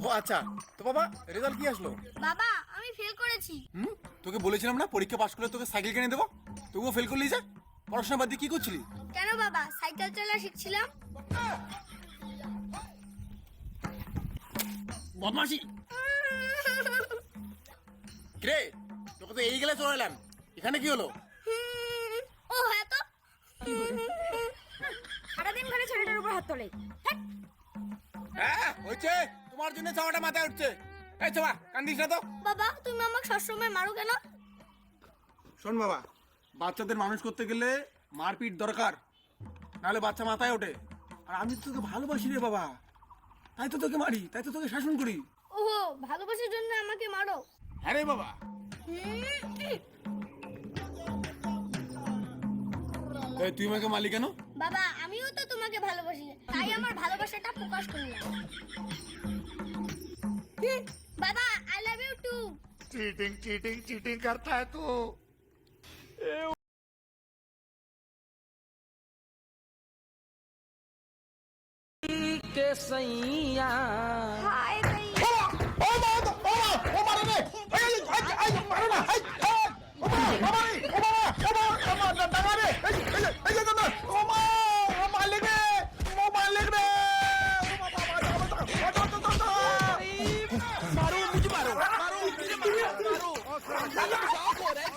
ও আচ্ছা, তো বাবা রেজাল্ট কি আসলো? বাবা আমি ফেল করেছি। তোকে বলেছিলাম না পরীক্ষা পাশ করলে তোকে সাইকেল কিনে দেবো, তবুও ফেল করলি যে। পড়াশোনা বাদ দিয়ে কি করছিলি? কেন বাবা, সাইকেল চালা শিখছিলাম। বদমাশি। রে, তোকে তো এই গেলে চলে এলাম, এখানে কি হলো? ও হ্যাঁ তো, সারাদিন ঘরে ছেলেটার উপর হাত তোলে। হ্যাঁ হয়েছে, তোমার জন্য চাওয়াটা মাথায় উঠছে। এই চাওয়া কান্দিস না তো। বাবা তুমি আমাকে সবসময় মারো কেন? শোন বাবা, বাচ্চাদের মানুষ করতে গেলে মারপিট দরকার, নাহলে বাচ্চা মাথায় ওঠে। আর আমি তো তোকে ভালোবাসি রে বাবা, তাই তো তোকে মারি, তাই তো তোকে শাসন করি। ওহো, ভালোবাসার জন্য আমাকে মারো? হ্যাঁ রে বাবা। এই তুই আমাকে মারলি কেন? বাবা আমিও তো তোমাকে ভালোবাসি, তাই আমার ভালোবাসাটা প্রকাশ করলাম। বাবা I love you too. Cheating cheating cheating करता है तू। के सैया হায় তাই मारो मुझे, मारो मारो मुझे, मारो मारो।